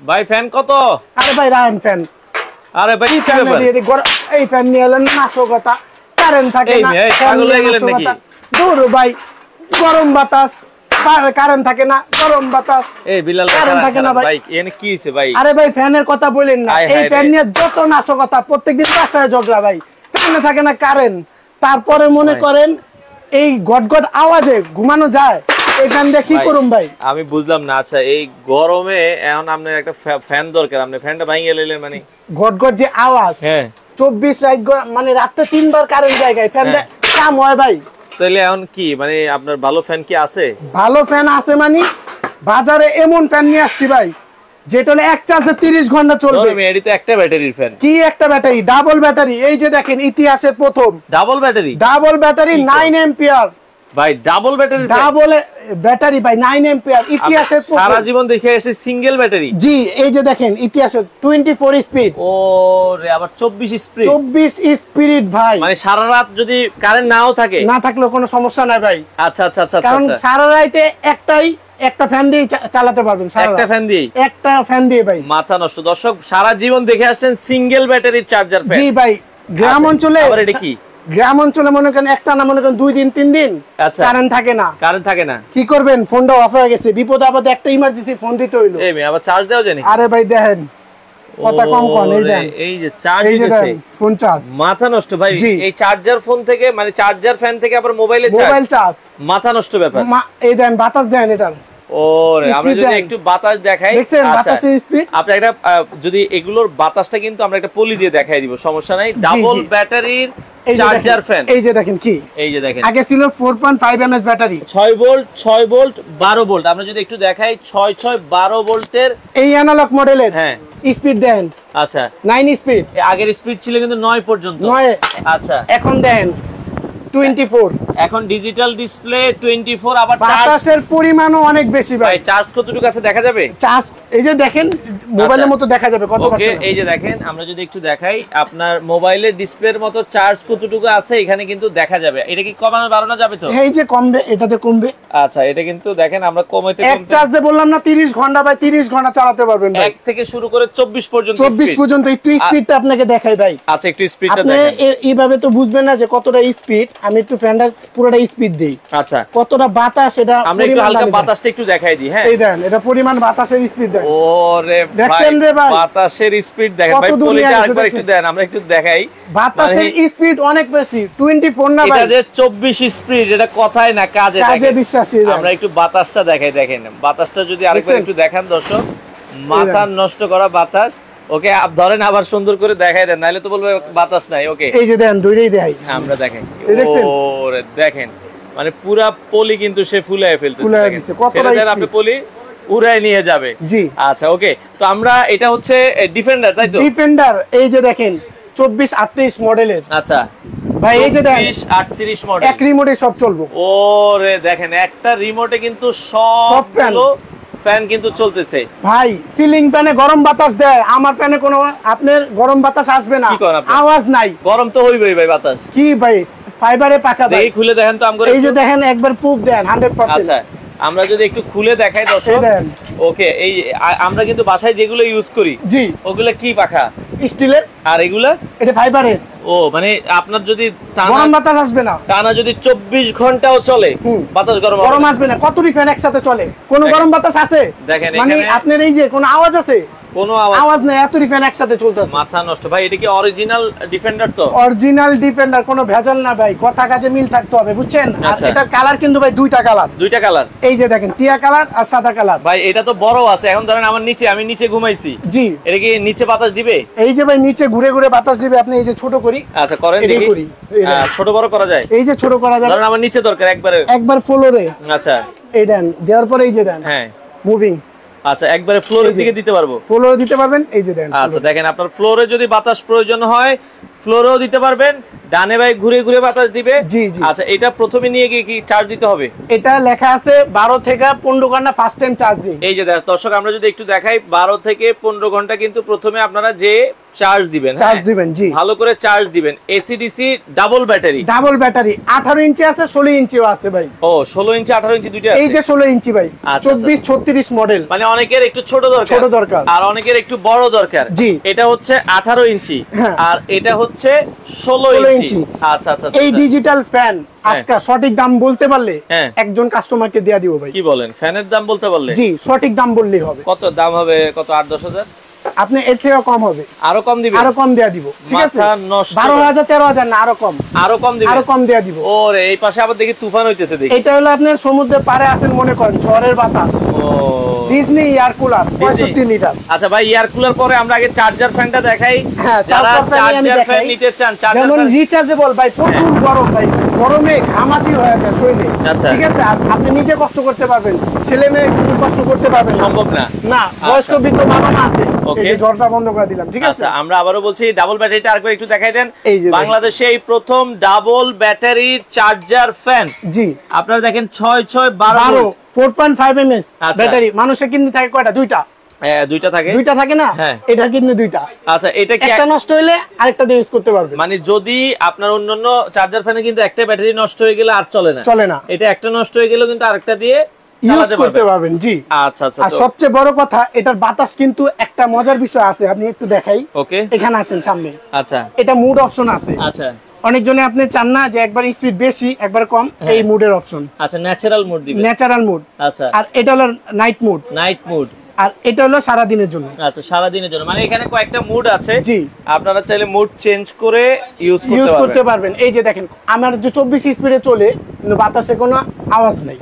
ভাই ফ্যান কত? আরে ভাই রায়ন ফ্যান। আরে ভাই কি ব্যাপার? এই ফ্যান নিয়ে এলেন নাশকতা, কারেন্ট থাকে না, পাগল হয়ে গেলেন নাকি? দূর ভাই, গরম বাতাস, কারেন্ট থাকে না, গরম বাতাস। এই বিলাল কারেন্ট থাকে না ভাই, এখানে কি হইছে ভাই? আরে ভাই ফ্যানের কথা বলেন না, এই ফ্যান নিয়ে যত নাশকতা, প্রত্যেকদিন বাসায় ঝগড়া ভাই, ফ্যানে থাকে না কারেন্ট, তারপরে মনে করেন এই গটগট আওয়াজে ঘুমানো যায়, এই ফ্যান দিয়ে কি করুম ভাই? আমি বুঝলাম না। আচ্ছা এই গরমে এখন আপনার একটা ফ্যান দরকার, আপনি ফ্যানটা ভাঙিয়ে নিলেন মানে? গটগট যে আওয়াজ, হ্যাঁ 24 রাত মানে রাতে 3 বার কারেন্ট যায়, ফ্যান দিয়ে কাম হয় ভাই। তাহলে এখন কি মানে আপনার ভালো ফ্যান কি আছে? ভালো ফ্যান আছে মানে বাজারে এমন ফ্যান নিয়ে আসছি ভাই, যেটা এক চার্জে 30 ঘন্টা চলবে। এটি তো একটা ব্যাটারির ফ্যান। কি একটা ব্যাটারি? Double battery. এই যে দেখেন ইতিহাসে প্রথম double battery. Double battery 9 ampere ভাই, ডাবল ব্যাটারি। ডাবল ব্যাটারি ভাই 9 এম্পিয়ার, ইতিহাসে প্রথম। সারা জীবন দেখে আসে সিঙ্গেল ব্যাটারি। জি, এই যে দেখেন ইতিহাসে 24 স্পিড। ওরে আবার 24 স্পিড। 24 স্পিড ভাই, মানে সারা রাত যদি কারেন্ট নাও থাকে, না থাকলেও কোনো সমস্যা নাই ভাই। আচ্ছা আচ্ছা আচ্ছা। কারণ সারা রাতে একটা ফ্যান দিয়ে চালাতে পারবেন। একটা ফ্যান দিয়ে? একটা ফ্যান দিয়ে ভাই। মাথা নষ্ট। দর্শক সারা জীবন দেখে আসছেন সিঙ্গেল ব্যাটারির চার্জার ফ্যান। জি ভাই, গ্রাম অঞ্চলে, আবার এটা কি? গ্রাম অঞ্চলে মনে করেন একটা না মনে করেন 2 দিন 3 দিন কারেন্ট থাকে না। কারেন্ট থাকে না, কি করবেন? ফোনটা অফ হয়ে গেছে, বিপদ আপদে একটা ইমার্জেন্সি ফোন দিতে হইলো। এই আবার চার্জ দাও জানি। আরে ভাই দেখেন কথা কম কোন, এই দেন এই যে চার্জ দিতেছে, ফোন চার্জ। মাথা নষ্ট ভাই। এই চার্জার ফোন থেকে মানে চার্জার ফ্যান থেকে আবার মোবাইলে চার্জ, মোবাইল চার্জ, মাথা নষ্ট ব্যাপার। এই দেন বাতাস দেন এটার। ওরে আমরা যদি একটু বাতাস দেখাই, বাতাসের স্পিড আপনি একটা যদি এগুলোর বাতাসটা কিন্তু আমরা একটা পলি দিয়ে দেখাই দিব, সমস্যা নাই। ডাবল ব্যাটারির চার্জার ফ্যান। এই যে দেখেন কি, এই যে দেখেন আগে ছিল 4.5 এমএস ব্যাটারি, 6 ভোল্ট 12 ভোল্ট। আমরা যদি একটু দেখাই 6 ভোল্টের এই অ্যানালগ মডেলের। হ্যাঁ স্পিড দেন। আচ্ছা 9 স্পিড। আগের স্পিড ছিল কিন্তু 9 পর্যন্ত। 9। আচ্ছা এখন দেন 24। এখন ডিজিটাল ডিসপ্লে 24। আবার বাতাসের পরিমাণও অনেক বেশি ভাই। চার্জ কতটুকু আছে দেখা যাবে? চার্জ এই যে দেখেন মোবাইলের মতো দেখা যাবে কত ওকে, এই যে দেখেন আমরা যদি একটু দেখাই আপনার মোবাইলের ডিসপ্লের মতো চার্জ কতটুকু আছে এখানে কিন্তু দেখা যাবে। এটা কি কমানো বাড়ানো যাবে তো? এই যে কমবে, এটাতে কমবে। আচ্ছা এটা কিন্তু দেখেন আমরা কমাইতে এক চার্জে বললাম না 30 ঘন্টা ভাই, 30 ঘন্টা চালাতে পারবেন ভাই। 1 থেকে শুরু করে 24 পর্যন্ত। 24 পর্যন্ত। একটু স্পিডটা আপনাকে দেখাই ভাই। আচ্ছা একটু স্পিডটা দেখেন। আপনি এইভাবে তো বুঝবেন না যে কতটা স্পিড। আমি একটু ফ্যানটা পুরোটা স্পিড দেই। আচ্ছা কতটা বাতাস, এটা আমরা একটু হালকা বাতাসটা একটু দেখাই দিই। হ্যাঁ এই দেখেন, এটা পরিমাণ বাতাসের স্পিড দেখেন। ওরে ভাই বাতাসের স্পিড দেখেন ভাই, পলিটা আরেকবার একটু দেন, আমরা একটু দেখাই। বাতাসের স্পিড অনেক বেশি, 24 না ভাই। এটা যে 24 স্পিড, এটা কথাই না কাজে দেখেন। কাজে বিশ্বাসী। আমরা একটু বাতাসটা দেখাই, দেখেন বাতাসটা যদি আরেকবার একটু দেখান দর্শক, মাথা নষ্ট করা বাতাস। ওকে ধরেন আবার সুন্দর করে দেখাই দেন, নাইলে তো বলবে বাতাস নাই। ওকে এই যে দেন, দুইটাই দেখাই আমরা। দেখেন ওরে দেখেন মানে পুরা পলি কিন্তু সে ফুলায় ফেলতেছে। ছেড়ে দেন আপনি, পলি উড়ায় নিয়ে যাবে। জি আচ্ছা ওকে, তো আমরা এটা হচ্ছে ডিফেন্ডার, তাই তো? ডিফেন্ডার এই যে দেখেন 24-38 মডেলের। আচ্ছা ভাই এই যে দেখেন 24-38 মডেল, এক রিমোটে সব চলবে। ওরে দেখেন একটা রিমোটে কিন্তু সবগুলো ফ্যান কিন্তু চলতেছে ভাই। সিলিং ফ্যানে গরম বাতাস দেয়, আমার ফ্যানে কোনো আপনার গরম বাতাস আসবে না, আওয়াজ নাই। গরম তো হইবেই ভাই বাতাস। কি ভাই ফাইবারে পাকা ভাই। এই খুলে দেখেন তো আমগো। এই যে দেখেন একবার পুপ দেন 100%। আচ্ছা আমরা যদি একটু খুলে দেখাই দর্শক। ওকে, এই আমরা কিন্তু বাসায় যেগুলো ইউজ করি, জি ওগুলা কি পাখা? স্টিলের। আর এগুলা? এটা ফাইবারের। ও মানে আপনার যদি গরম বাতাস আসবে না, টানা যদি 24 ঘন্টাও চলে বাতাস গরম আসবে না। কতটি ফ্যান একসাথে চলে, কোন গরম বাতাস আছে? দেখেন মানে আপনার এই যে কোন আওয়াজ আছে? কোনো আওয়াজ নেই, এতটি ফ্যান একসাথে চলতেছে। মাথা নষ্ট ভাই। এটা কি অরিজিনাল ডিফেন্ডার তো? অরিজিনাল ডিফেন্ডার, কোনো ভেজাল না ভাই, কথা কাজে মিল থাকতে হবে বুঝছেন। আর এটার কালার কিন্তু ভাই দুইটা কালার। দুইটা কালার, এই যে দেখেন টিয়া কালার আর সাদা কালার। ভাই এটা তো বড় আছে, এখন ধরেন আমার নিচে, আমি নিচে ঘুমাইছি। জি, এটা কি নিচে বাতাস দিবে? এই যে ভাই নিচে ঘুরে ঘুরে বাতাস দিবে। আপনি এই যে ছোট করি। আচ্ছা করেন দেখি। ছোট বড় করা যায়? এই যে ছোট করা যায়। ধরেন আমার নিচে দরকার একবার ফ্লোরে। আচ্ছা এই দেন, দেওয়ার পরে এই যে দেন, হ্যাঁ মুভিং। আচ্ছা একবারে ফ্লোরের দিকে দিতে পারবো? ফ্লোরে দিতে পারবেন, এই যে দেন। আচ্ছা দেখেন আপনার ফ্লোরে যদি বাতাস প্রয়োজন হয় ফ্লোরেও দিতে পারবেন, ডানে বাই ঘুরে ঘুরে বাতাস দিবে। জি জি। আচ্ছা এটা প্রথমে নিয়ে গিয়ে কি চার্জ দিতে হবে? এটা লেখা আছে 12 থেকে 15 ঘন্টা ফার্স্ট টাইম চার্জ দিই। এই যে দর্শক আমরা যদি একটু দেখাই 12 থেকে 15 ঘন্টা কিন্তু প্রথমে আপনারা যে চার্জ দিবেন, চার্জ দিবেন, জি ভালো করে চার্জ দিবেন। এসিডিসি ডাবল ব্যাটারি, 18 ইঞ্চি আছে, 16 ইঞ্চিও আছে ভাই। ও 16 ইঞ্চি 18 ইঞ্চি দুইটা আছে, এই যে 16 ইঞ্চি ভাই, 24 36 মডেল। মানে অনেকের একটু ছোট দরকার আর অনেকের একটু বড় দরকার। জি, এটা হচ্ছে 18 ইঞ্চি আর এটা হচ্ছে 16 ইঞ্চি। আচ্ছা আচ্ছা, এই ডিজিটাল ফ্যান আজকে সঠিক দাম বলতে পারলে একজন কাস্টমারকে দেয়া দিব ভাই। কি বলেন, ফ্যানের দাম বলতে পারলে? জি, সঠিক দাম বললেই হবে। কত দাম হবে? কত 8-10 হাজার? আপনি এর থেকে কম হবে, আরো কম দিবেন? আরো কম দেয়া দিব, ঠিক আছে? 12,000 13,000 না, আরো কম দিবেন, আরো কম দেয়া দিব। ওরে এই পাশে আবার দেখি তুফান হইতেছে দেখি। এটা হলো আপনার সমুদ্রের পাড়ে আছেন মনে করেন, ঝড়ের বাতাস। ও ডিজনি এয়ার কুলার 65 লিটার। আচ্ছা ভাই, এয়ার কুলার পরে আমরা আগে চার্জার ফ্যানটা দেখাই। হ্যাঁ, যারা চার্জার ফ্যান নিতে চান, চার্জার ফ্যান রিচার্জেবল ভাই, প্রচুর গরম ভাই, গরমে ঘামাচি হয়ে যায় শরীরে, ঠিক আছে? আপনি নিজে কষ্ট করতে পারবেন, ছেলে মেয়ে কষ্ট করতে পারবেন সম্ভব না। না, বয়স্ক বৃদ্ধ বাবা মা আছে। ওকে, ঝড়টা বন্ধ করে দিলাম, ঠিক আছে? আচ্ছা, আমরা আবারো বলছি ডাবল ব্যাটারিটা আরেকবার একটু দেখাই দেন। বাংলাদেশে এই প্রথম ডাবল ব্যাটারির চার্জার ফ্যান। জি, আপনারা দেখেন 6-6-12 4.5 এমএস ব্যাটারি। মানুষের কিনতে থাকে কয়টা? দুইটা। হ্যাঁ, দুইটা থাকে না? এটা কিনতে দুইটা। আচ্ছা, এটা কি একটা নষ্ট হইলে আরেকটা দিয়ে ইউজ করতে পারবেন। মানে যদি আপনার অন্যান্য চার্জার ফ্যানে কিন্তু একটা ব্যাটারি নষ্ট হয়ে গেলে আর চলে না, এটা একটা নষ্ট হয়ে গেলেও কিন্তু আরেকটা দিয়ে ইউজ করতে পারবেন। জি, আচ্ছা আচ্ছা। আর সবচেয়ে বড় কথা, এটার বাতাস কিন্তু একটা মজার বিষয় আছে, আপনি একটু দেখাই। ওকে, এখানে আসেন সামনে। আচ্ছা, এটা মুড অপশন আছে। আচ্ছা, অনেকজনে আপনি চান না যে একবার স্পিড বেশি একবার কম, এই মুডের অপশন। আচ্ছা, ন্যাচারাল মুড দিবেন, ন্যাচারাল মুড। আচ্ছা, আর এটা হলো নাইট মুড, আর এটা হলো সারা দিনের জন্য। আচ্ছা, সারা দিনের জন্য, মানে এখানে কয়েকটা মুড আছে। জি, আপনারা চাইলে মুড চেঞ্জ করে ইউজ করতে পারবেন। এই যে দেখেন, আমার যে 24 স্পিডে চলে, কিন্তু বাতাসে কোনো আওয়াজ নাই,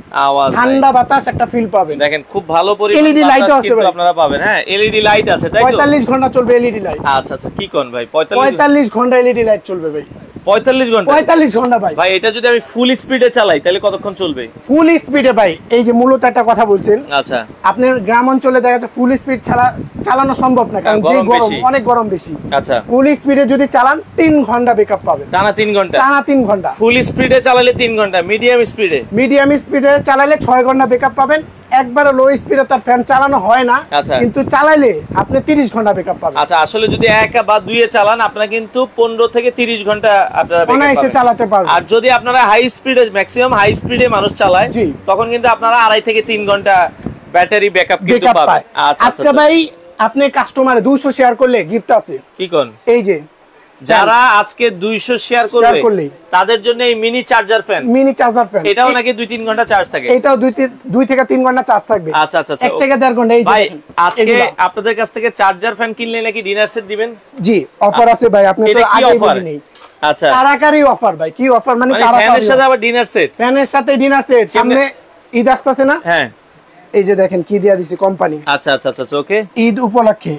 ঠান্ডা বাতাস একটা ফিল পাবেন। দেখেন খুব ভালো পরিমাণ এলইডি লাইট আছে কিন্তু আপনারা পাবেন। হ্যাঁ, এলইডি লাইট আছে, তাই তো? 45 ঘন্টা চলবে এলইডি লাইট। আচ্ছা আচ্ছা, কি কোন ভাই? 45 ঘন্টা এলইডি লাইট চলবে ভাই। 45 ঘন্টা? 45 ঘন্টা ভাই। ভাই এটা যদি আমি ফুল স্পিডে চালাই তাহলে কতক্ষণ চলবে? ফুল স্পিডে ভাই, এই যে মূলত একটা কথা বলছেন। আচ্ছা, আপনার গ্রাম অঞ্চলে দেখা যাচ্ছে ফুল স্পিড চালানো সম্ভব না, কারণ যে গরম, অনেক গরম বেশি। আচ্ছা, ফুল স্পিডে যদি চালান 3 ঘন্টা ব্যাকআপ পাবেন। টানা 3 ঘন্টা? টানা 3 ঘন্টা। ফুল স্পিডে চালালে 3 ঘন্টা, মিডিয়াম স্পিডে চালালে 6 ঘন্টা ব্যাকআপ পাবেন। একবারে লো স্পিডে তার ফ্যান চালানো হয় না, কিন্তু চালাইলে আপনি 30 ঘন্টা ব্যাকআপ পাবেন। আচ্ছা, আসলে যদি 1 বা 2 এ চালান আপনারা কিন্তু 15 থেকে 30 ঘন্টা আপনারা ব্যাকআপ পাবেন, চালাতে পারবেন। আর যদি আপনারা হাই স্পিডে, ম্যাক্সিমাম হাই স্পিডে মানুষ চালায়, তখন কিন্তু আপনারা 2.5 থেকে 3 ঘন্টা ব্যাটারি ব্যাকআপ কিন্তু পাবেন। আচ্ছা, আজকে ভাই আপনি কাস্টমারে 200 শেয়ার করলে গিফট আছে। কি কোন? এই যে যারা আজকে 200 শেয়ার করবে তাদের জন্য এই মিনি চার্জার ফ্যান, এটাও নাকি 2-3 ঘন্টা চার্জ থাকে? এটাও 2 থেকে 3 ঘন্টা চার্জ থাকবে। আচ্ছা আচ্ছা, 1 থেকে 1.5 ঘন্টা। এই যে ভাই, আজকে আপনাদের কাছ থেকে চার্জার ফ্যান কিনলে নাকি ডিনার সেট দিবেন? জি, অফার আছে ভাই, আপনি তো আগেই বলেননি। আচ্ছা, কারাকারি অফার ভাই। কি অফার? মানে ফ্যানের সাথে আবার ডিনার সেট? ফ্যানের সাথে ডিনার সেট। সামনে ঈদ আসছে না? হ্যাঁ, এই যে দেখেন কি দিয়া দিছে কোম্পানি। আচ্ছা আচ্ছা আচ্ছা, ওকে। ঈদ উপলক্ষে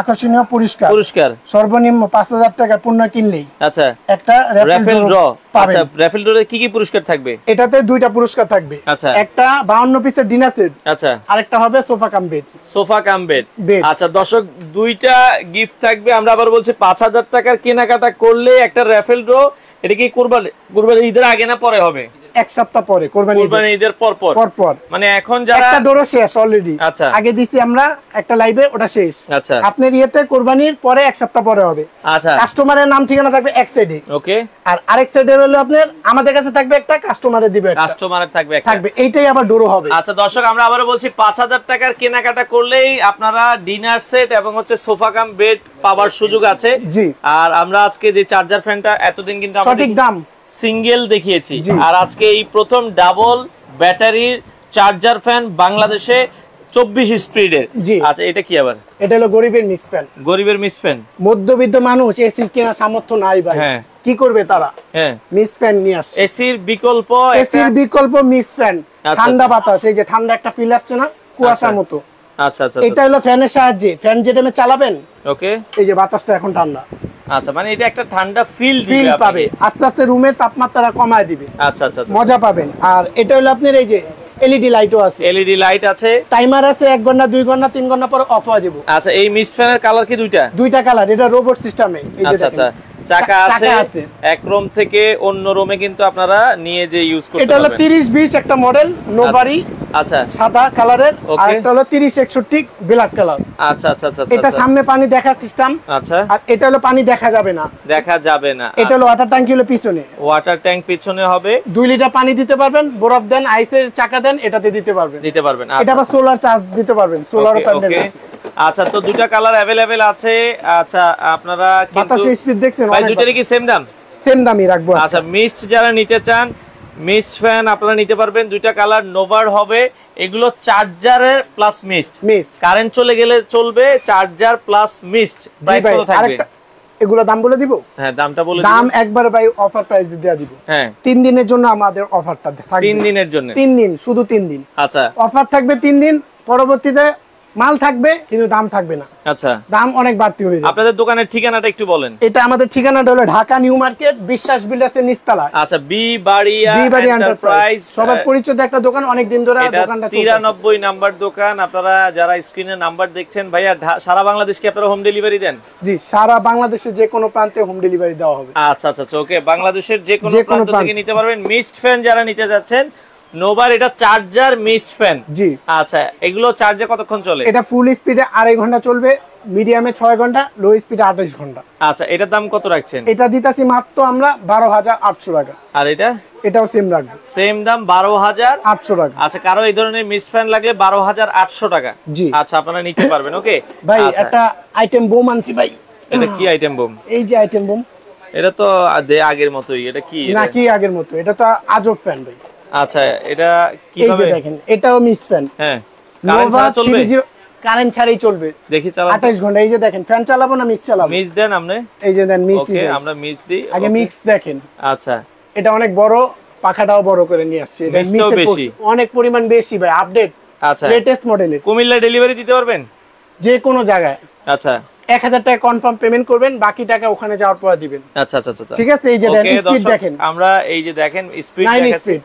আকর্ষণীয় পুরস্কার সর্বনিম্ন 5000 টাকা পণ্য কিনলেই আচ্ছা একটা রাফেল ড্র পাবেন। আচ্ছা, রাফেল ড্রয়ে কি কি পুরস্কার থাকবে? এটাতে 2টা পুরস্কার থাকবে। আচ্ছা, একটা 52 পিসের ডিনার সেট। আচ্ছা, আরেকটা হবে সোফা কাম বেড। আচ্ছা দর্শক, 2টা গিফট থাকবে। আমরা আবার বলছি 5000 টাকার কেনাকাটা করলে একটা রাফেল ড্র। এটা কি কুরবানি ঈদের আগে না পরে হবে? 1 সপ্তাহ পরে, কুরবানি ঈদের পর। মানে এখন যারা একটা ডোর শেষ অলরেডি। আচ্ছা, আগে দিছি আমরা একটা লাইভে, ওটা শেষ। আচ্ছা, আপনার ইয়েতে কুরবানির পরে 1 সপ্তাহ পরে হবে। আচ্ছা, কাস্টমারের নাম ঠিকানা থাকবে এক সাইডে। ওকে, আর আরেক সাইডে হলো আপনার আমাদের কাছে থাকবে একটা, কাস্টমারের দিবে একটা। কাস্টমারের থাকবে একটা, এইটাই আবার ডোর হবে। আচ্ছা দর্শক, আমরা আবারো বলছি 5000 টাকার কেনাকাটা করলেই আপনারা ডিনার সেট এবং হচ্ছে সোফা কাম বেড পাওয়ার সুযোগ আছে। জি, আর আমরা আজকে যে চার্জার ফ্যানটা এতদিন কিন্তু সঠিক দাম সিঙ্গেল দেখিয়েছি, আর আজকে এই প্রথম ডাবল ব্যাটারির চার্জার ফ্যান বাংলাদেশে 24 স্পিডের। আচ্ছা, এটা কি আবার? এটা হলো গরিবের মিক্স ফ্যান। মধ্যবিত্ত মানুষ এসি কেনার সামর্থ্য নাই ভাই, কি করবে তারা? হ্যাঁ, মিক্স ফ্যান নিয়ে আসছে। এসির বিকল্প মিক্স ফ্যান, ঠান্ডা বাতাস। এই যে ঠান্ডা একটা ফিল আসছে না, কুয়াশার মতো। আচ্ছা আচ্ছা, এটা হলো ফ্যানের সাহায্যে, ফ্যান যেটা চালাবেন, ওকে, এই যে বাতাসটা এখন ঠান্ডা। আচ্ছা, মানে এটা একটা ঠান্ডা ফিল পাবে, আস্তে আস্তে রুমের তাপমাত্রা কমায় দিবে। আচ্ছা আচ্ছা, মজা পাবেন। আর এটা হলো আপনার এই যে এলইডি লাইটও আছে। এলইডি লাইট আছে, টাইমার আছে, 1 ঘন্টা 2 ঘন্টা 3 ঘন্টা পরে অফ হয়ে যাবে। আচ্ছা, এই মিস্ট ফ্যানের কালার কি দুইটা কালার? এটা রোবট সিস্টেমে। আচ্ছা আচ্ছা, চাকা আছে, এক রুম থেকে অন্য রুমে কিন্তু আপনারা নিয়ে যে ইউজ করতে পারবেন। এটা হলো 30-20 একটা মডেল, নোবারি আচ্ছা সাদা কালারের, আর একটা হলো 3061 ব্ল্যাক কালার। আচ্ছা আচ্ছা আচ্ছা, এটা সামনে পানি দেখা সিস্টেম। আচ্ছা, আর এটা হলো পানি দেখা যাবে না, দেখা যাবে না। এটা হলো ওয়াটার ট্যাঙ্ক, হলো পিছনে ওয়াটার ট্যাঙ্ক পিছনে হবে। 2 লিটার পানি দিতে পারবেন, বরফ দেন, আইসের চাকা দেন, এটাতে দিতে পারবেন। এটা আবার সোলার চার্জ দিতে পারবেন, সোলার প্যানেল আছে। আচ্ছা, তো দুইটা কালার अवेलेबल আছে। আচ্ছা, আপনারা কিন্তু বাতাসের স্পিড দেখছেন, ভাই দুইটারই কি সেম দাম? সেম দামই রাখবো। আচ্ছা, মিস্ট যারা নিতে চান, মিস্ট ফ্যান আপনারা নিতে পারবেন। দুইটা কালার নোভার হবে। এগুলো চার্জারের প্লাস মিস্ট, কারেন্ট চলে গেলে চলবে, চার্জার প্লাস মিস্ট। প্রাইস কত থাকবে? এগুলো দাম বলে দিব। হ্যাঁ, দামটা বলে দিন। দাম একবার ভাই অফার প্রাইস দিয়ে দিব। হ্যাঁ, 3 দিনের জন্য আমাদের অফারটা থাকবে। 3 দিনের জন্য? 3 দিন, শুধু 3 দিন। আচ্ছা, অফার থাকবে 3 দিন, পরবর্তীতে মাল থাকবে কিন্তু দাম থাকবে না। আচ্ছা, দাম অনেক বাড়তি হয়ে যাবে। আপনাদের দোকানের ঠিকানাটা একটু বলেন। এটা আমাদের ঠিকানাটা হলো ঢাকা নিউ মার্কেট, বিশ্বাস বিল্ডার্সের নিচতলা। আচ্ছা, বি বাড়িয়া এন্টারপ্রাইজ, সবার পরিচিত একটা দোকান, অনেক দিন ধরে দোকানটা চলছে। 93 নাম্বার দোকান। আপনারা যারা স্ক্রিনে নাম্বার দেখছেন, ভাইয়া সারা বাংলাদেশ কি আপনারা হোম ডেলিভারি দেন? জি, সারা বাংলাদেশে যে কোনো প্রান্তে হোম ডেলিভারি দেওয়া হবে। আচ্ছা আচ্ছা, ওকে, বাংলাদেশের যে কোনো প্রান্ত থেকে নিতে পারবেন। মিস্ট ফ্যান যারা নিতে যাচ্ছেন, নোভার এটা চার্জার মিস্ট ফ্যান। জি, আচ্ছা, এগুলো চার্জে কতক্ষণ চলে? এটা ফুল স্পিডে 2.5 ঘন্টা চলবে, মিডিয়ামে 6 ঘন্টা, লো স্পিডে 28 ঘন্টা। আচ্ছা, এটার দাম কত রাখছেন? এটা দিতাছি মাত্র আমরা 12,800 টাকা। আর এটা? এটাও সেম রাখবে, সেম দাম 12,800 টাকা। আচ্ছা, কারো এই ধরনের মিস্ট ফ্যান লাগলে 12,800 টাকা। জি, আচ্ছা, আপনারা নিতে পারবেন। ওকে ভাই, একটা আইটেম বোম আনছি ভাই। এটা কি আইটেম বোম? এই যে আইটেম বোম, এটা তো আগের মতোই। এটা কি নাকি আগের মতো? এটা তো আজব ফ্যান ভাই। আচ্ছা, এটা কি এই যে হবে? দেখেন, এটাও মিস ফ্যান। হ্যাঁ, কারেন্ট ছাড়া চলবে? কারেন্ট ছাড়াই চলবে। দেখি চালান 28 ঘন্টা। এই যে দেখেন, ফ্যান চালাবো না মিক্স চালাবো? মিক্স দেন আপনি। এই যে দেন মিক্স। ওকে, আমরা মিক্স দিই। আগে মিক্স দেখেন। আচ্ছা, এটা অনেক বড়, পাখাটাও বড় করে নিয়ে আসছে। এটা মিক্সটাও বেশি, অনেক পরিমাণ বেশি ভাই, আপডেট। আচ্ছা, লেটেস্ট মডেলের। কুমিল্লা ডেলিভারি দিতে পারবেন যে কোনো জায়গায়। আচ্ছা, 1000 টাকা কনফার্ম পেমেন্ট করবেন, বাকি টাকা ওখানে যাওয়ার পর দিবেন। আচ্ছা আচ্ছা আচ্ছা, ঠিক আছে। এই যে দেখেন স্পিড দেখেন, আমরা এই যে দেখেন স্পিড 9 দেখাচ্ছি। স্পিড।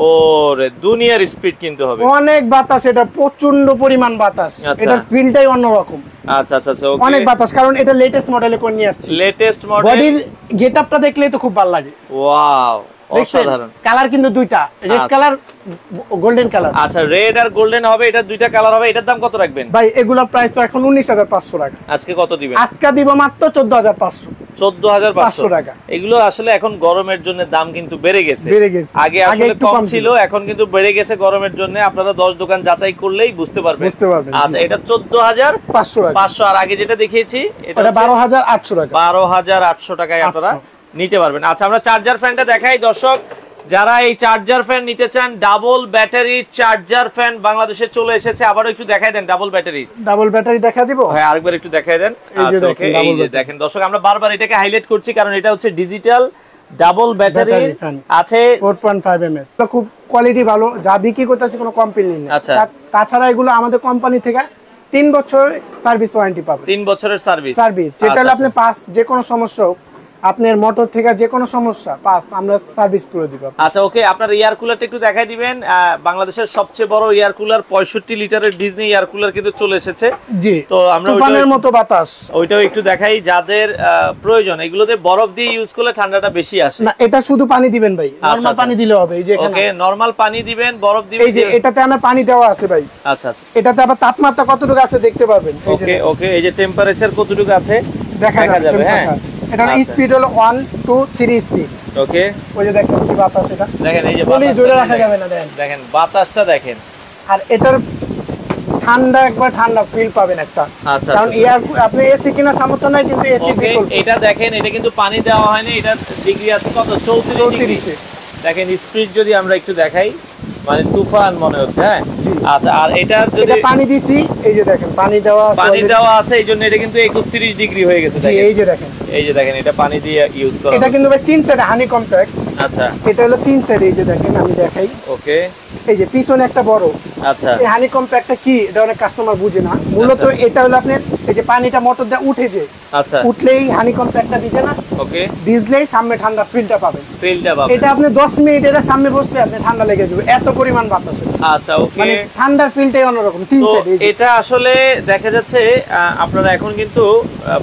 ওরে, দুনিয়ার স্পিড কিন্তু হবে। অনেক বাতাস, এটা প্রচন্ড পরিমাণ বাতাস। এটার ফিলটাই অন্যরকম। আচ্ছা আচ্ছা আচ্ছা, ওকে, অনেক বাতাস, কারণ এটা লেটেস্ট মডেলে করে নিয়ে আসছে। Latest model. বডির গেটআপটা দেখলেই তো খুব ভালো লাগে। ওয়াও, অসাধারণ। কালার কিন্তু দুইটা, রেড কালার, গোল্ডেন কালার। আচ্ছা, রেড আর গোল্ডেন হবে, এটা দুইটা কালার হবে। এটার দাম কত রাখবেন ভাই? এগুলোর প্রাইস তো এখন 19,500 টাকা। আজকে কত দিবেন? আজকে দিব মাত্র 14,500। 14,500 টাকা। এগুলো আসলে এখন গরমের জন্য দাম কিন্তু বেড়ে গেছে। আগে আসলে কম ছিল, এখন কিন্তু বেড়ে গেছে গরমের জন্য। আপনারা 10 দোকান যাচাই করলেই বুঝতে পারবেন। আচ্ছা, এটা 14,500 টাকা। আর আগে যেটা দেখিয়েছি এটা 12,800 টাকা। 12,800 টাকায় আপনারা নিতে পারবেন। আচ্ছা, আমরা চার্জার ফ্যানটা দেখাই দর্শক। যারা এই চার্জার ফ্যান নিতে চান, ডাবল ব্যাটারির চার্জার ফ্যান বাংলাদেশে চলে এসেছে। আবারও একটু দেখাই দেন ডাবল ব্যাটারি দেখা দিব। হ্যাঁ, আরেকবার একটু দেখাই দেন। আচ্ছা, ওকে, এই যে দেখেন দর্শক, আমরা বারবার এটাকে হাইলাইট করছি কারণ এটা হচ্ছে ডিজিটাল ডাবল ব্যাটারি আছে, 4.5 mAh। তো খুব কোয়ালিটি ভালো, যা বিক্রি করতেছি কোনো কমপ্লেইন নেই। আচ্ছা, তাছাড়া এগুলো আমাদের কোম্পানি থেকে 3 বছরের সার্ভিস ওয়ারেন্টি পাবেন। 3 বছরের সার্ভিস, যেটা আপনি পাস, যে কোনো সমস্যা হোক, আপনার মোটর থেকে যে কোনো সমস্যা পাস, আমরা সার্ভিস করে দিব। আচ্ছা, ওকে, আপনার এয়ার কুলারটা একটু দেখাই দিবেন। বাংলাদেশের সবচেয়ে বড় এয়ার কুলার, 65 লিটারের ডিজনি এয়ার কুলার কিন্তু চলে এসেছে। জি, তো আমরা তুফানের মতো বাতাস, ওইটাও একটু দেখাই যাদের প্রয়োজন। এগুলোতে বরফ দিয়ে ইউজ করলে ঠান্ডাটা বেশি আসে না। এটা শুধু পানি দিবেন ভাই, নরমাল পানি দিলে হবে। এই যে এখানে, ওকে, নরমাল পানি দিবেন, বরফ দিবেন। এই যে এটাতে আমরা পানি দেওয়া আছে ভাই। আচ্ছা আচ্ছা, এটাতে আবার তাপমাত্রা কতটুকু আছে দেখতে পারবেন। ওকে ওকে, এই যে টেম্পারেচার কতটুকু আছে দেখা যাবে। হ্যাঁ, এটার স্পিড হলো 1 2 3 স্পিড। ওকে, ওই যে দেখেন কি বাতাস, এটা দেখেন, এই যে বাতাস ধরে রাখা যাবে না। দেখেন বাতাসটা দেখেন। আর এটার ঠান্ডা, একবার ঠান্ডা ফিল পাবেন একটা। আচ্ছা, কারণ এয়ার, আপনি এসি কিনা সামর্থ্য নাই, কিন্তু এসি বিকল্প। এটা দেখেন, এটা কিন্তু পানি দেওয়া হয়নি। এটা ডিগ্রি আছে কত? 34 ডিগ্রি। দেখেন স্পিড যদি আমরা একটু দেখাই, মানে তুফান মনে হচ্ছে। হ্যাঁ, আচ্ছা, আর এটা যদি পানি দিছি, এই যে দেখেন পানি দেওয়া আছে, এইজন্য এটা কিন্তু 31 ডিগ্রি হয়ে গেছে। জি, এই যে দেখেন, এটা পানি দিয়ে ইউজ করা। এটা কিন্তু ভাই 3 সাইড হানি কম্প্যাক্ট। আচ্ছা, এটা হলো 3 সাইড। এই যে দেখেন, আমি দেখাই। ওকে, এই যে পিছনে একটা বড়। আচ্ছা, এই হানি কম্প্যাক্টটা কি, এটা অনেক কাস্টমার বুঝে না। মূলত এটা হলো আপনার, এই যে পানিটা মোটর দিয়ে উঠে যে, আচ্ছা, উঠলেই হানি কম্প্যাক্টটা দিছে না। ওকে, ভিজলেই সামনে ঠান্ডা ফিলটা পাবেন। এটা আপনি 10 মিনিট এটা সামনে বসলে আপনি ঠান্ডা লেগে যাবে, এত পরিমাণ বাতাস। আচ্ছা, ওকে, মানে ঠান্ডার ফিলটাই অন্যরকম। 3 সাইড। এটা আসলে দেখা যাচ্ছে আপনারা এখন কিন্তু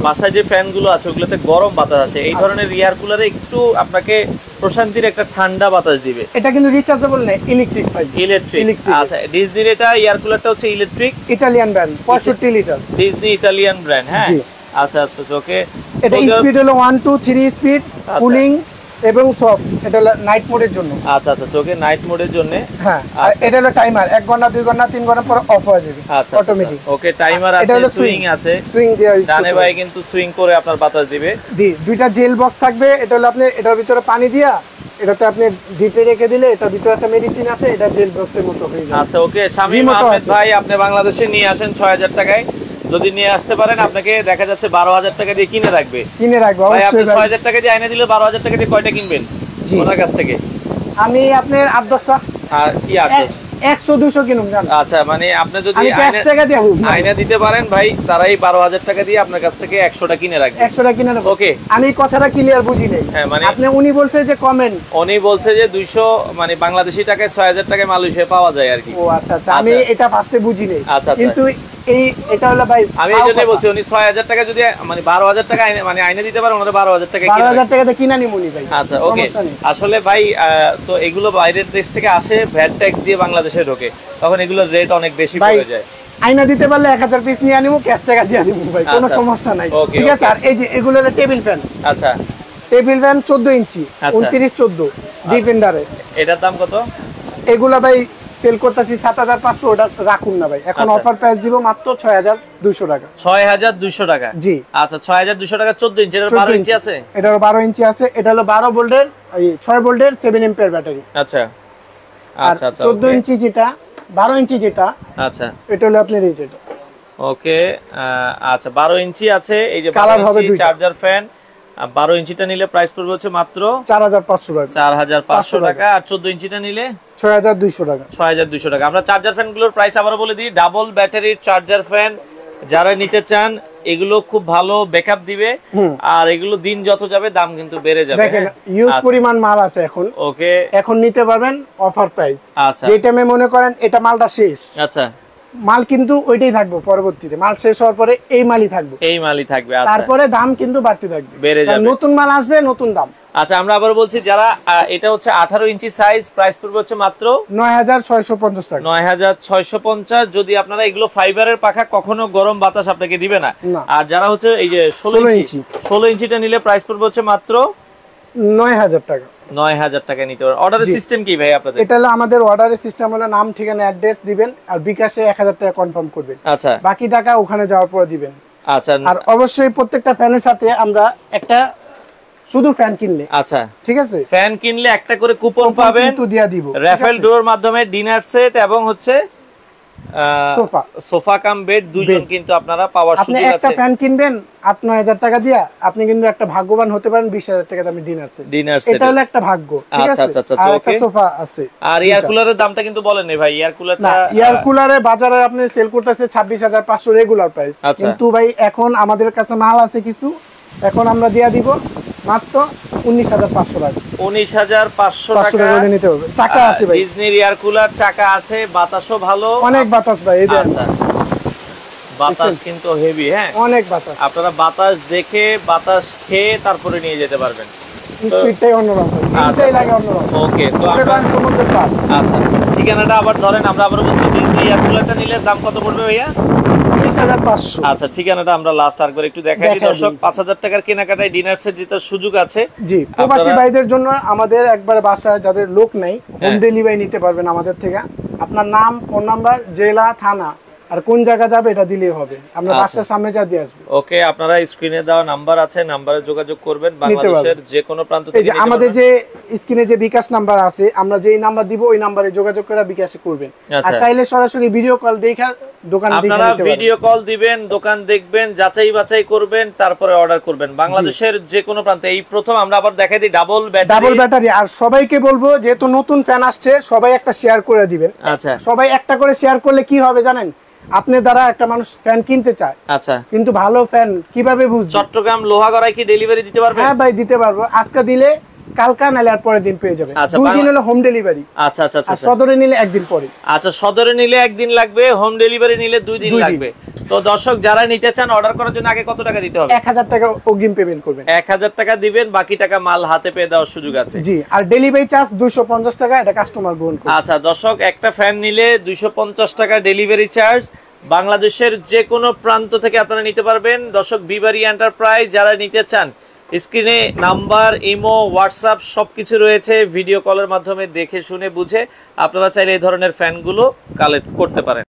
বাসায় যে ফ্যান গুলো আছে ওগুলোতে গরম বাতাস আসে। এই ধরনের এয়ার কুলারে একটু আপনাকে প্রশান্তির একটা ঠান্ডা বাতাস দিবে। এটা কিন্তু রিচার্জেবল না, ইলেকট্রিক পাইপ। ইলেকট্রিক। আচ্ছা ডিজনির এটা এয়ার কুলারটা হচ্ছে electric, Italian brand, 65 litre Disney Italian brand. হ্যাঁ আচ্ছা আচ্ছা ওকে। এটা স্পিড হলো 1 2 3 স্পিড, কুলিং এবং সফট। এটা হলো নাইট মোডের জন্য। আচ্ছা আচ্ছা ওকে, নাইট মোডের জন্য। হ্যাঁ আর এটা হলো টাইমার, 1 ঘন্টা 2 ঘন্টা 3 ঘন্টা পর অফ হয়ে যাবে অটোমেটিক। ওকে টাইমার আছে, সুইং আছে, সুইং দেয়া আছে, ডানে বায়ে কিন্তু সুইং করে আপনার বাতাস দিবে। দুইটা জেল বক্স থাকবে। এটা হলো আপনি এটার ভিতরে পানি দিয়া এটাতে আপনি ডিপে রেখে দিলে এটার ভিতরে একটা মেডিসিন আছে, এটা জেল বক্সের মতো হয়ে যাবে। আচ্ছা ওকে শামীম আহমেদ ভাই, আপনি বাংলাদেশে নিয়ে আসেন 6000 টাকায়, যদি নিয়ে আসতে পারেন আপনাকে দেখা যাচ্ছে 12000 টাকা দিয়ে কিনে রাখবে। অবশ্যই। আপনি 6000 টাকা দিয়ে আইনা দিলে 12000 টাকা দিয়ে কয়টা কিনবেন ওনার কাছ থেকে? আমি আপনার 8-10টা। আর কি 8-10 100-200 কিনুন জান। আচ্ছা মানে আপনি যদি আইনা দিতে পারেন ভাই, তারাই 12000 টাকা দিয়ে আপনার কাছ থেকে 100টা কিনে রাখবে। 100টা কিনে রাখবে। ওকে আমি কথাটা ক্লিয়ার বুঝি নাই। হ্যাঁ মানে আপনি উনি বলছে যে কমেন্ট, উনি বলছে যে 200 মানে বাংলাদেশি টাকায় 6000 টাকায় মালয়েশিয়ায় পাওয়া যায় আর কি। ও আচ্ছা আচ্ছা আমি এটা ফার্স্টে বুঝি নাই। আচ্ছা কিন্তু এটা হলো ভাই আমি এইজন্যই বলছি উনি 6000 টাকা যদি মানে 12000 টাকা মানে আইনে দিতে পারেন, ওনারা 12000 টাকা 12000 টাকাতে কিনা নিমুনি ভাই। আচ্ছা ওকে। আসলে ভাই তো এগুলো বাইরের দেশ থেকে আসে, ভ্যাট ট্যাক্স দিয়ে বাংলাদেশে ঢোকে, তখন এগুলোর রেট অনেক বেশি পড়ে যায়। আইনা দিতে পারলে 1000 পিস নিয়ে আনিমু, ক্যাশ টাকা দিয়ে আনিমু ভাই, কোনো সমস্যা নাই। ঠিক আছে। আর এই যে এগুলো হলো টেবিল ফ্যান। আচ্ছা টেবিল ফ্যান 14 ইঞ্চি, 29-14 ডিফেন্ডারে। এটার দাম কত? এগুলা ভাই সেল করতেছি 7500, ওটা রাখুন না ভাই, এখন অফার প্রাইস দিব মাত্র 6200 টাকা। 6200 টাকা? জি আচ্ছা 6200 টাকা 14 ইঞ্চি। এটার 12 ইঞ্চি আছে? এটার 12 ইঞ্চি আছে। এটা হলো 12 ভোল্টের 6 ভোল্টের 7 এম্পিয়ার ব্যাটারি। আচ্ছা আচ্ছা আচ্ছা 14 ইঞ্চি যেটা 12 ইঞ্চি যেটা আচ্ছা এটা হলো আপনার এই যেটা। ওকে আচ্ছা 12 ইঞ্চি আছে। এই যে কালার হবে দুইটা চার্জার ফ্যান। 12 ইঞ্চিটা নিলে প্রাইস পড়বে হচ্ছে মাত্র 4500 টাকা। 4500 টাকা। আর 14 ইঞ্চিটা নিলে 6200 টাকা। 6200 টাকা। আমরা চার্জার ফ্যানগুলোর প্রাইস আবারো বলে দিই। ডাবল ব্যাটারির চার্জার ফ্যান যারা নিতে চান, এগুলো খুব ভালো ব্যাকআপ দিবে, আর এগুলো দিন যত যাবে দাম কিন্তু বেড়ে যাবে। দেখেন ইউজ পরিমাণ মাল আছে এখন। ওকে এখন নিতে পারবেন অফার প্রাইস। আচ্ছা যে টাইমে মনে করেন এটা মালটা শেষ, আচ্ছা মাল কিন্তু ওইটাই থাকবে, পরবর্তীতে মাল শেষ হওয়ার পরে এই মালই থাকবে, আচ্ছা তারপরে দাম কিন্তু বাড়তে থাকবে, বেড়ে যাবে, নতুন মাল আসবে নতুন দাম। আচ্ছা আমরা আবার বলছি, যারা এটা হচ্ছে 18 ইঞ্চি সাইজ, প্রাইস পড়বে হচ্ছে মাত্র 9650 টাকা। 9650। যদি আপনারা এগুলো ফাইবারের পাখা, কখনো গরম বাতাস আপনাকে দিবে না। আর যারা হচ্ছে এই যে 16 ইঞ্চিটা নিলে প্রাইস পড়বে হচ্ছে মাত্র 9000 টাকা। 9000 টাকা নিতে পারেন। অর্ডারের সিস্টেম কি ভাই আপনাদের? এটা হলো আমাদের অর্ডারের সিস্টেম হলো নাম ঠিকানা অ্যাড্রেস দিবেন, আর বিকাশে 1000 টাকা কনফার্ম করবেন। আচ্ছা বাকি টাকা ওখানে যাওয়ার পরে দিবেন। আচ্ছা আর অবশ্যই প্রত্যেকটা ফ্যানের সাথে আমরা একটা শুধু ফ্যান কিনলে, আচ্ছা ঠিক আছে, ফ্যান কিনলে একটা করে কুপন পাবেন, কিন্তু দিয়া দিব রাফেল ডোর মাধ্যমে ডিনার সেট এবং হচ্ছে সোফা কাম বেড দুইজন কিন্তু আপনারা পাওয়ার সুযোগ আছে। আপনি একটা ফ্যান কিনবেন 8-9000 টাকা দিয়া, আপনি কিন্তু একটা ভাগ্যবান হতে পারেন। 20000 টাকা দামে ডিনার সেট, এটা হলো একটা ভাগ্য। ঠিক আছে। আচ্ছা আচ্ছা আর একটা সোফা আছে। আর এয়ার কুলারের দামটা কিন্তু বলেন না ভাই। এয়ার কুলারে বাজারে আপনি সেল করতেছে 26500 রেগুলার প্রাইস, কিন্তু ভাই এখন আমাদের কাছে মাল আছে কিছু, এখন আমরা দিয়া দিব মাত্র 19500 টাকা। 19500 টাকা নিতে হবে। চাকা আছে ভাই, ডিজনির এয়ার কুলার চাকা আছে, বাতাসও ভালো, অনেক বাতাস ভাই। এই দেখেন বাতাস কিন্তু হেভি। হ্যাঁ অনেক বাতাস। আপনারা বাতাস দেখে বাতাস খেয়ে তারপরে নিয়ে যেতে পারবেন। স্পিডটাই অন্যরকম, স্পিডটাই লাগে অন্যরকম। ওকে তো আমরা সমুদ্রের পার। আচ্ছা ঠিকানাটা আবার ধরেন, আমরা আবার বলছি ডিজনি এয়ার কুলারটা নিলে দাম কত পড়বে ভাইয়া? 20500। আচ্ছা ঠিকানাটা আমরা লাস্ট আর করে একটু দেখাই দিই দর্শক। 5000 টাকার কেনাকাটায় ডিনার সেট জেতার সুযোগ আছে। জি, প্রবাসী ভাইদের জন্য আমাদের একবার বাসায় যাদের লোক নাই, হোম ডেলিভারি নিতে পারবেন আমাদের থেকে। আপনার নাম, ফোন নাম্বার, জেলা, থানা আর কোন জায়গা যাবে এটা দিলেই হবে, আমরা বাসার সামনে যা দিয়ে আসব। ওকে আপনারা স্ক্রিনে দেওয়া নাম্বার আছে, নম্বরে যোগাযোগ করবেন, বাংলাদেশের যে কোনো প্রান্ত থেকে। এই যে আমাদের যে স্ক্রিনে যে বিকাশ নাম্বার আছে, আমরা যেই নাম্বার দিব ওই নম্বরে যোগাযোগ করে বিকাশে করবেন। আর চাইলে সরাসরি ভিডিও কল দেখা দোকান দেখে আপনারা ভিডিও কল দিবেন, দোকান দেখবেন, যাচাই বাছাই করবেন, তারপরে অর্ডার করবেন বাংলাদেশের যে কোনো প্রান্তে। এই প্রথম আমরা আবার দেখাই দিই ডাবল ব্যাটারি। আর সবাইকে বলবো, যেহেতু নতুন ফ্যান আসছে, সবাই একটা শেয়ার করে দিবেন। আচ্ছা সবাই একটা করে শেয়ার করলে কি হবে জানেন, আপনি দ্বারা একটা মানুষ ফ্যান কিনতে চায়, আচ্ছা কিন্তু ভালো ফ্যান কিভাবে বুঝবে? চট্টগ্রাম লোহাগড়ায় কি ডেলিভারি দিতে পারবে? হ্যাঁ ভাই দিতে পারবো, আজকে দিলে কালকা নালে আর পরের দিন পেয়ে যাবে। 2 দিন হলো হোম ডেলিভারি। আচ্ছা আচ্ছা আচ্ছা। সদরে নিলে একদিন পরে। আচ্ছা সদরে নিলে একদিন লাগবে, হোম ডেলিভারি নিলে 2 দিন লাগবে। তো দর্শক যারা নিতে চান অর্ডার করার জন্য আগে কত টাকা দিতে হবে? 1000 টাকা অগ্রিম পেমেন্ট করবেন। 1000 টাকা দিবেন, বাকি টাকা মাল হাতে পেয়ে দেওয়ার সুযোগ আছে। জি, আর ডেলিভারি চার্জ 250 টাকা, এটা কাস্টমার গ্রহণ করবে। আচ্ছা দর্শক, একটা ফ্যান নিলে 250 টাকা ডেলিভারি চার্জ, বাংলাদেশের যে কোনো প্রান্ত থেকে আপনারা নিতে পারবেন। দর্শক, বিবারি এন্টারপ্রাইজ যারা নিতে চান, স্ক্রিনে নাম্বার, ইমো, হোয়াটসঅ্যাপ সবকিছু রয়েছে। ভিডিও কলের মাধ্যমে দেখে শুনে বুঝে আপনারা চাইলে এই ধরনের ফ্যানগুলো কালেক্ট করতে পারেন।